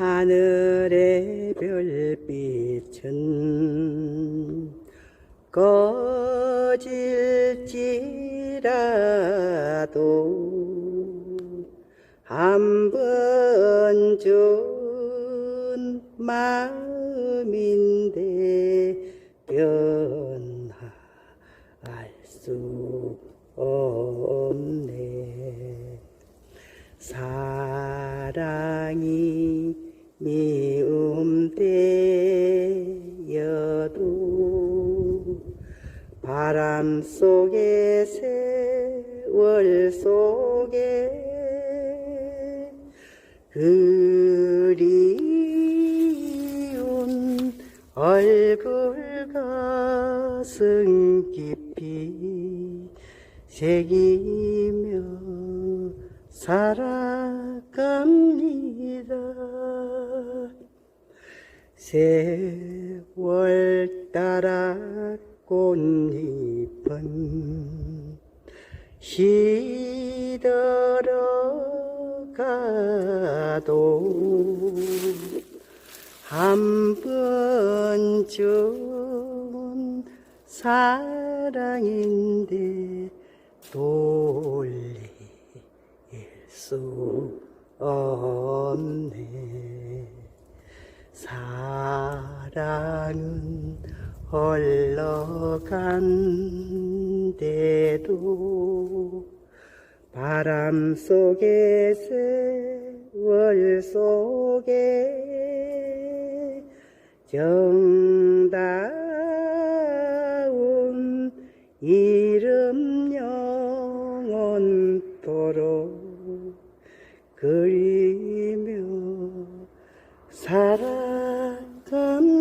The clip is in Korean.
밤하늘의 별빛은 꺼질지라도 한 번 준 마음인데 변할 수 없네. 사랑이 미움되어도 바람 속에 세월 속에 그리운 얼굴 가슴 깊이 새기며 살아갑니다. 세월 따라 꽃잎은 시들어가도 한 번 준 사랑인데 돌릴 수 없네. 사랑은 흘러간대도 바람 속에 세월 속에 정다운 이름 영원토록 그리며 살아갑니다.